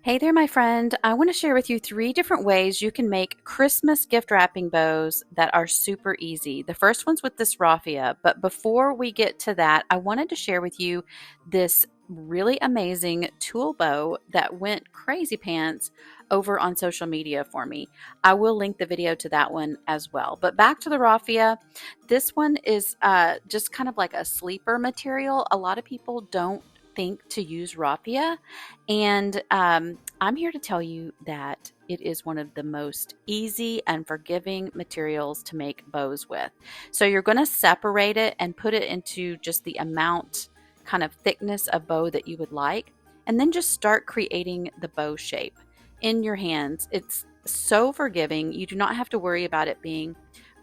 Hey there, my friend. I want to share with you three different ways you can make Christmas gift wrapping bows that are super easy. The first one's with this raffia, but before we get to that, I wanted to share with you this really amazing tulle bow that went crazy pants over on social media for me. I will link the video to that one as well. But back to the raffia, this one is just kind of like a sleeper material. A lot of people don't think to use raffia, and I'm here to tell you that it is one of the most easy and forgiving materials to make bows with. So you're going to separate it and put it into just the amount, kind of thickness of bow that you would like, and then just start creating the bow shape in your hands. It's so forgiving. You do not have to worry about it being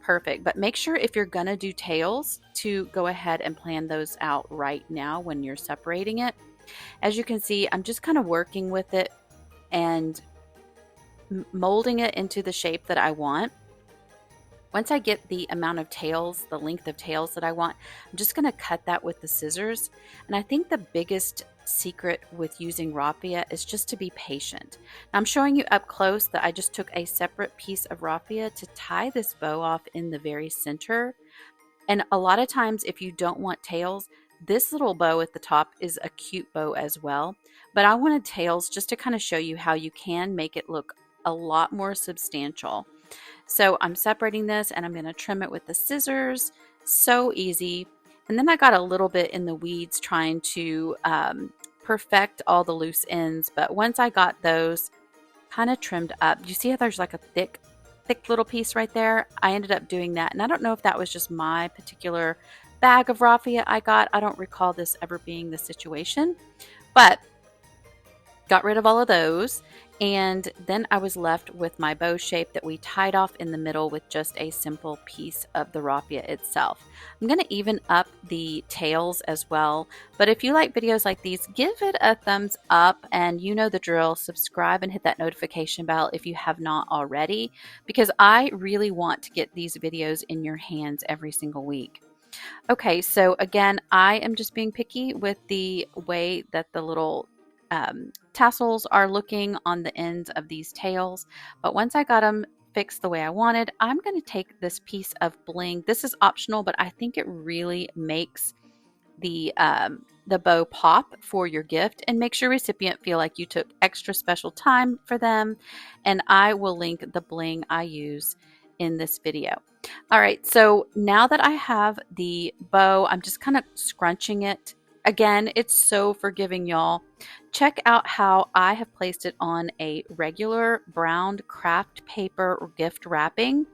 perfect, but make sure if you're going to do tails to go ahead and plan those out right now when you're separating it. As you can see, I'm just kind of working with it and molding it into the shape that I want. Once I get the amount of tails, the length of tails that I want, I'm just going to cut that with the scissors. And I think the biggest secret with using raffia is just to be patient. Now, I'm showing you up close that I just took a separate piece of raffia to tie this bow off in the very center. And a lot of times, if you don't want tails, this little bow at the top is a cute bow as well. But I wanted tails just to kind of show you how you can make it look a lot more substantial. So I'm separating this and I'm going to trim it with the scissors. So easy. And then I got a little bit in the weeds trying to perfect all the loose ends. But once I got those kind of trimmed up, you see how there's like a thick little piece right there? I ended up doing that. And I don't know if that was just my particular bag of raffia I got. I don't recall this ever being the situation, but got rid of all of those. And then I was left with my bow shape that we tied off in the middle with just a simple piece of the raffia itself. I'm going to even up the tails as well. But if you like videos like these, give it a thumbs up, and you know the drill. Subscribe and hit that notification bell if you have not already, because I really want to get these videos in your hands every single week. Okay, so again, I am just being picky with the way that the little tassels are looking on the ends of these tails. But once I got them fixed the way I wanted, I'm going to take this piece of bling. This is optional, but I think it really makes the bow pop for your gift and makes your recipient feel like you took extra special time for them. And I will link the bling I use in this video. All right, so now that I have the bow, I'm just kind of scrunching it. Again, it's so forgiving, y'all. Check out how I have placed it on a regular brown craft paper or gift wrapping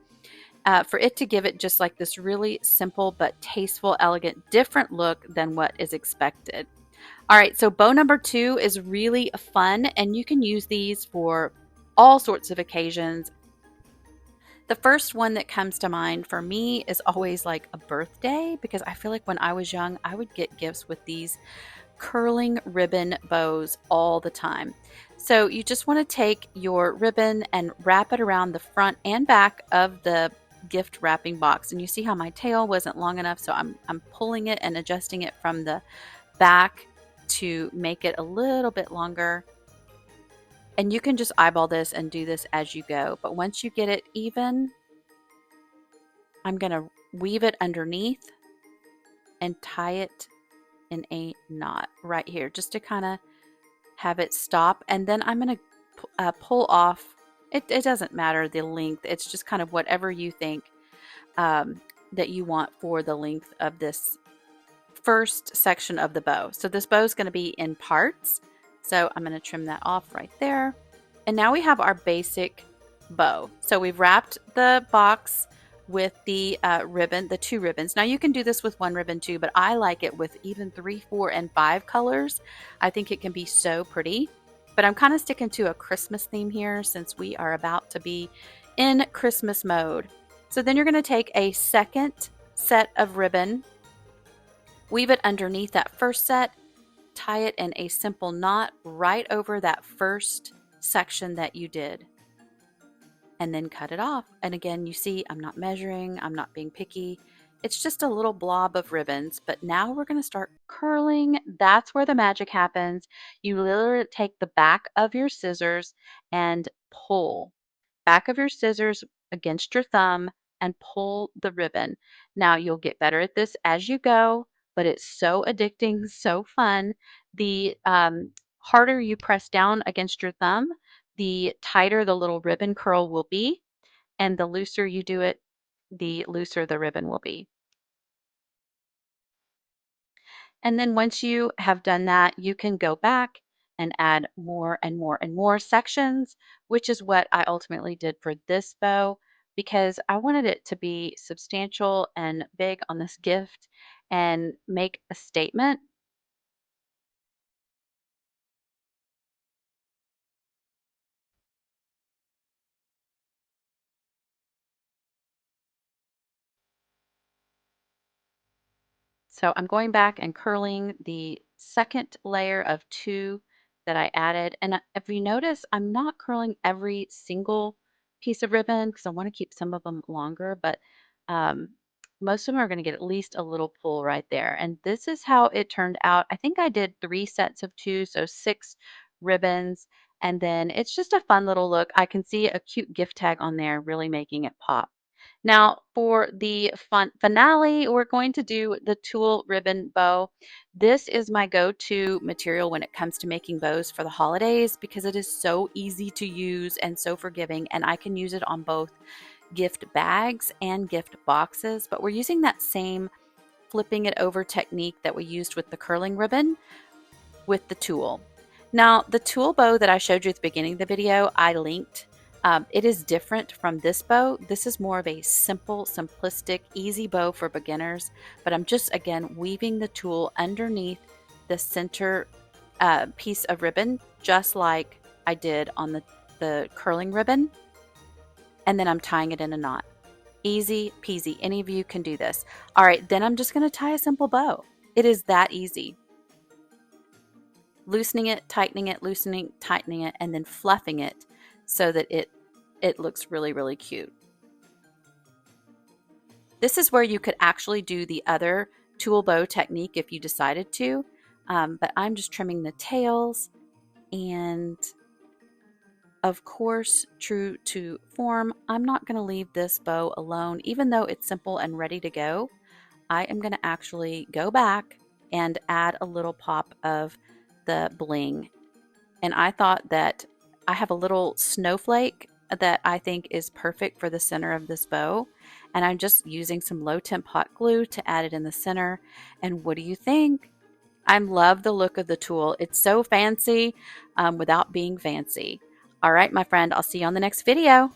for it to give it just like this really simple but tasteful, elegant, different look than what is expected. All right, so bow number 2 is really fun, and you can use these for all sorts of occasions. The first one that comes to mind for me is always like a birthday, because I feel like when I was young, I would get gifts with these curling ribbon bows all the time. So you just want to take your ribbon and wrap it around the front and back of the gift wrapping box. And you see how my tail wasn't long enough, so I'm pulling it and adjusting it from the back to make it a little bit longer. And you can just eyeball this and do this as you go. But once you get it even, I'm going to weave it underneath and tie it in a knot right here, just to kind of have it stop. And then I'm going to pull off. It doesn't matter the length. It's just kind of whatever you think that you want for the length of this first section of the bow. So this bow is going to be in parts. So I'm going to trim that off right there. And now we have our basic bow. So we've wrapped the box with the ribbon, the 2 ribbons. Now you can do this with 1 ribbon too, but I like it with even 3, 4, and 5 colors. I think it can be so pretty. But I'm kind of sticking to a Christmas theme here since we are about to be in Christmas mode. So then you're going to take a second set of ribbon, weave it underneath that first set, tie it in a simple knot right over that first section that you did, and then cut it off. And again, you see I'm not measuring, I'm not being picky. It's just a little blob of ribbons, but now we're going to start curling. That's where the magic happens. You literally take the back of your scissors and pull. Back of your scissors against your thumb and pull the ribbon. Now you'll get better at this as you go, but it's so addicting, so fun. The harder you press down against your thumb, the tighter the little ribbon curl will be, and the looser you do it, the looser the ribbon will be. And then once you have done that, you can go back and add more and more and more sections, which is what I ultimately did for this bow because I wanted it to be substantial and big on this gift and make a statement. So I'm going back and curling the second layer of two that I added. And if you notice, I'm not curling every single piece of ribbon because I want to keep some of them longer, but um, most of them are going to get at least a little pull right there. And this is how it turned out. I think I did 3 sets of two, so 6 ribbons. And then it's just a fun little look. I can see a cute gift tag on there, really making it pop. Now, for the finale, we're going to do the tulle ribbon bow. This is my go-to material when it comes to making bows for the holidays because it is so easy to use and so forgiving, and I can use it on both gift bags and gift boxes, but we're using that same flipping it over technique that we used with the curling ribbon with the tulle. Now, the tulle bow that I showed you at the beginning of the video, I linked. It is different from this bow. This is more of a simple, simplistic, easy bow for beginners, but I'm just, again, weaving the tulle underneath the center piece of ribbon, just like I did on the curling ribbon, and then I'm tying it in a knot. Easy peasy. Any of you can do this. All right, then I'm just going to tie a simple bow. It is that easy. Loosening it, tightening it, loosening, tightening it, and then fluffing it so that it looks really, really cute. This is where you could actually do the other tulle bow technique if you decided to, but I'm just trimming the tails, and of course, true to form, I'm not going to leave this bow alone. Even though it's simple and ready to go, I am going to actually go back and add a little pop of the bling. And I thought that I have a little snowflake that I think is perfect for the center of this bow. And I'm just using some low temp hot glue to add it in the center. And what do you think? I love the look of the tulle. It's so fancy without being fancy. All right, my friend, I'll see you on the next video.